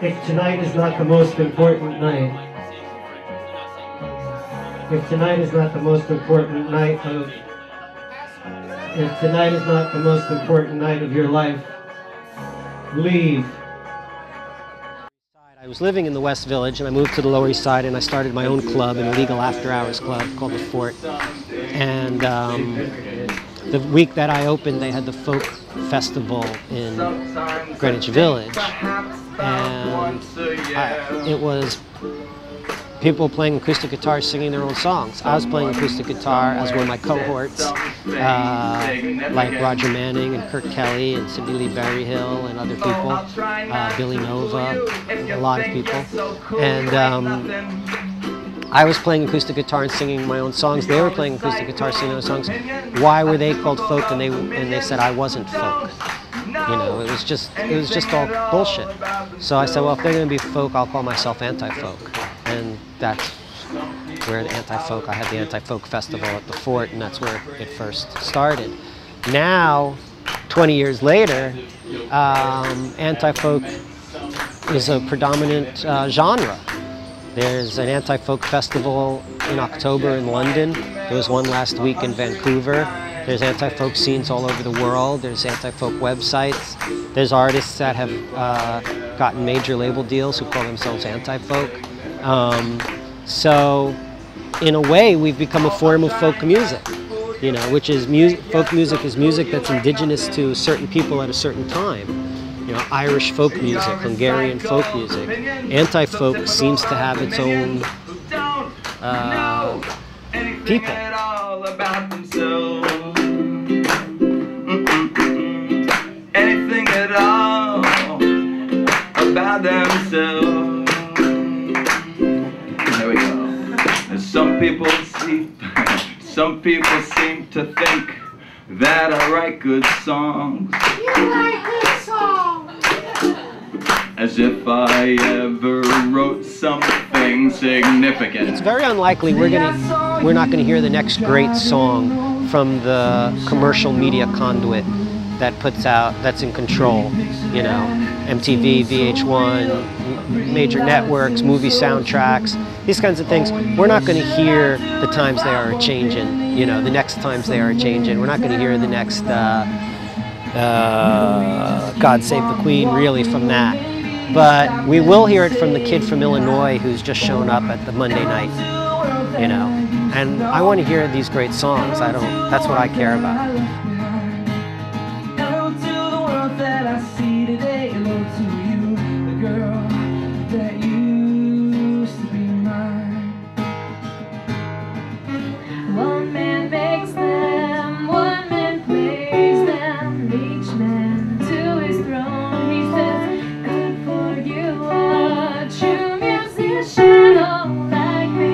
If tonight is not the most important night, if tonight is not the most important night of, if tonight is not the most important night of your life, leave. I was living in the West Village and I moved to the Lower East Side and I started my own club, an illegal after-hours club called The Fort. And the week that I opened, they had the folk festival in Greenwich Village. And it was people playing acoustic guitar singing their own songs. I was playing acoustic guitar as one of my cohorts, like Roger Manning and Kurt Kelly and Sidney Lee Berryhill and other people, Billy Nova, a lot of people. And I was playing acoustic guitar and singing my own songs. They were playing acoustic guitar, singing their own songs. Why were they called folk? And they said I wasn't folk. You know, it was just all bullshit. So I said, well, if they're going to be folk, I'll call myself anti-folk. And that's where the anti-folk, I had the anti-folk festival at the Fort, and that's where it first started. Now, 20 years later, anti-folk is a predominant genre. There's an anti-folk festival in October in London. There was one last week in Vancouver. There's anti-folk scenes all over the world. There's anti-folk websites. There's artists that have gotten major label deals who call themselves anti-folk. So, in a way, we've become a form of folk music, you know, which is folk music is music that's indigenous to certain people at a certain time. You know, Irish folk music, Hungarian folk music. Anti-folk seems to have its own people. Anything at all about themselves. There we go. And some people seem to think that I write good songs. You write good songs. As if I ever wrote something significant. It's very unlikely we're not gonna hear the next great song from the commercial media conduit that puts out, that's in control, you know, MTV, VH1, major networks, movie soundtracks, these kinds of things. We're not going to hear the times they are changing, you know, the next times they are changing. We're not going to hear the next God Save the Queen really from that. But we will hear it from the kid from Illinois who's just shown up at the Monday night, you know. And I want to hear these great songs. That's what I care about. That I see today, hello to you, the girl that used to be mine. One man makes them, one man plays them, each man to his throne. He says, good for you, a true musician, oh, like me,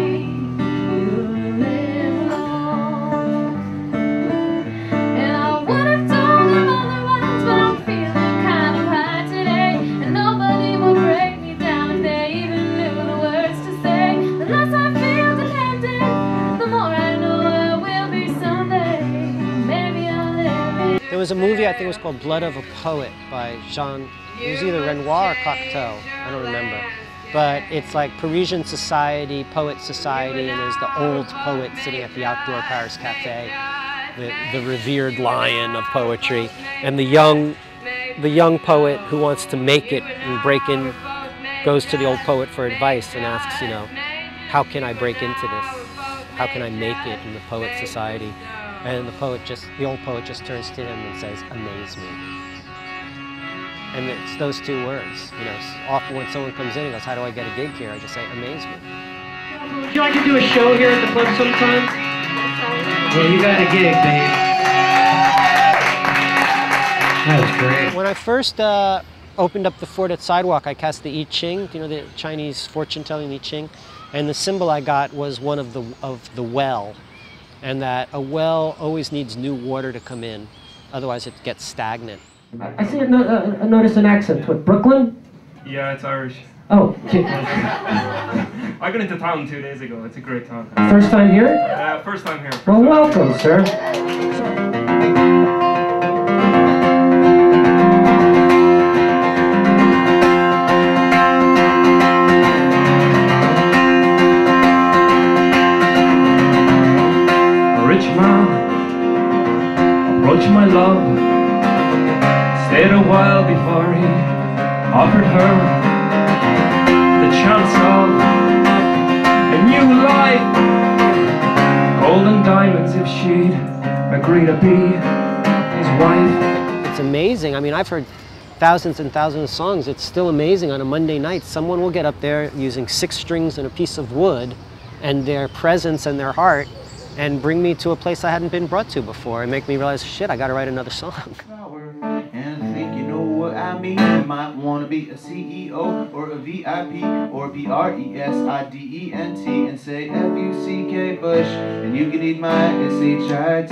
you live long. And I would have told him all the rhymes, but I'm feeling kind of high today, and nobody will break me down if they even knew the words to say. The less I feel dependent, the more I know I will be someday. Maybe I'll live it. There was a movie, I think it was called Blood of a Poet by Jean, it was either Renoir or Cocteau, I don't remember. But it's like Parisian society, poet society, and there's the old poet sitting at the outdoor Paris Cafe, the revered lion of poetry, and the young poet who wants to make it and break in, goes to the old poet for advice and asks, you know, how can I break into this? How can I make it in the poet society? And the old poet just turns to him and says, amaze me. And it's those two words, you know. Often when someone comes in and goes, how do I get a gig here? I just say, amaze me. Would you like to do a show here at the club sometime? Well, you got a gig, babe. That was great. When I first opened up the Fort at Sidewalk, I cast the I Ching, you know, the Chinese fortune-telling I Ching, and the symbol I got was one of the well, and that a well always needs new water to come in, otherwise it gets stagnant. I see notice an accent. What, Brooklyn? Yeah, it's Irish. Oh. I got into town 2 days ago. It's a great town. First time here? First time here. Well, welcome, sir. offered her the chance of a new life, gold and diamonds if she'd agree to be his wife. It's amazing. I mean, I've heard thousands and thousands of songs. It's still amazing on a Monday night. Someone will get up there using 6 strings and a piece of wood and their presence and their heart and bring me to a place I hadn't been brought to before and make me realize, shit, I gotta write another song. And I think you know what I mean. You might want to be a CEO or a VIP or PRESIDENT and say FUCK Bush, and you can eat my SHIT.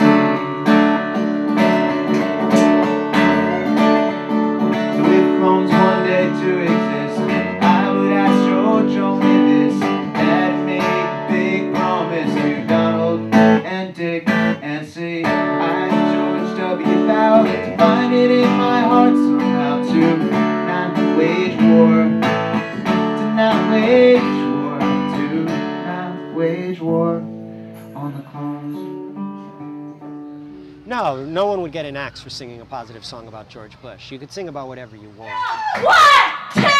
So if clones one day to exist, I would ask George only this, and make a big promise to Donald and Dick and say I, George W. vowed to find it in my heart somehow to not wage war, to not wage war, to not wage war on the clones. No, no one would get an axe for singing a positive song about George Bush. You could sing about whatever you want. 1, 2, 3,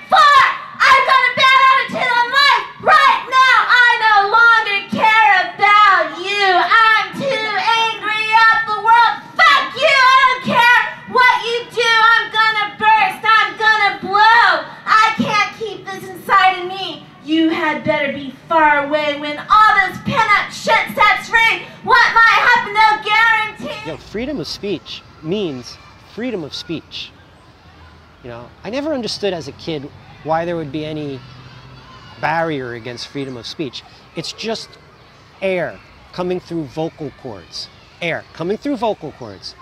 4! I've got a bad attitude on life right now. I no longer care about you. I'm too angry at the world. Fuck you! I don't care what you do. I'm gonna burst. I'm gonna blow. I can't keep this inside of me. You had better be far away when all this pinup shit sets free. What might happen, no guarantee. You know, freedom of speech means freedom of speech. You know, I never understood as a kid why there would be any barrier against freedom of speech. It's just air coming through vocal cords. Air coming through vocal cords.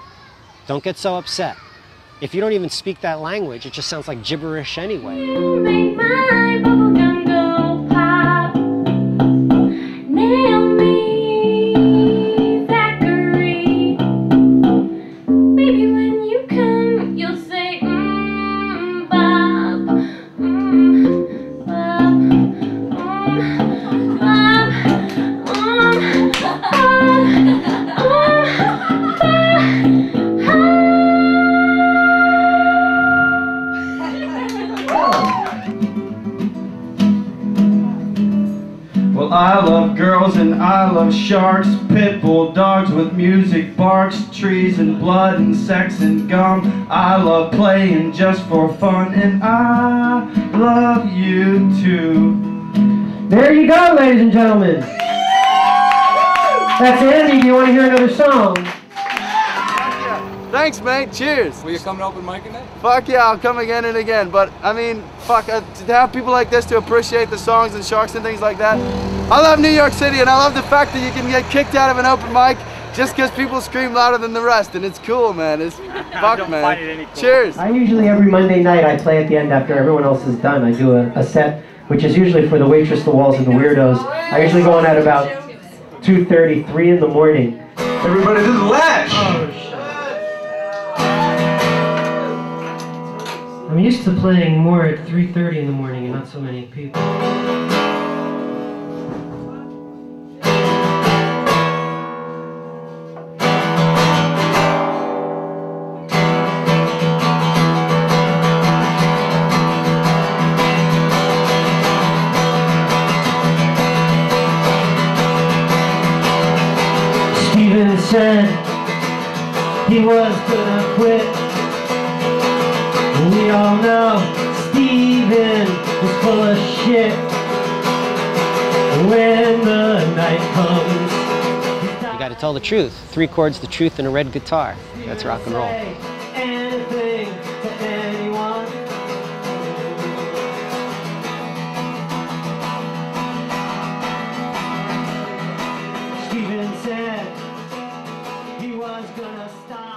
Don't get so upset. If you don't even speak that language, it just sounds like gibberish anyway. You make my bubblegum go pop. Nail me, Thackeray. Maybe when you come, you'll say, Bob, Bob, Well, I love girls and I love sharks, pit bull dogs with music barks, trees and blood and sex and gum. I love playing just for fun, and I love you too. There you go, ladies and gentlemen. That's Andy. Do you want to hear another song? Thanks, mate. Cheers. Will you come and open mic again? Fuck yeah, I'll come again and again. But I mean, fuck, to have people like this to appreciate the songs and sharks and things like that. I love New York City, and I love the fact that you can get kicked out of an open mic just because people scream louder than the rest, and it's cool, man. It's fuck, man. Cool. Cheers. I usually, every Monday night, I play at the end after everyone else is done. I do a set, which is usually for the waitress, the walls, and the weirdos. I usually go on at about 2:30, 3 in the morning. Everybody, this is Lash! Oh, shit. I'm used to playing more at 3:30 in the morning and not so many people. Steven said he was gonna quit. We all know Steven was full of shit. When the night comes, You gotta tell the truth. 3 chords, the truth, and a red guitar. That's rock and roll. anything to anyone. Steven said he was gonna stop.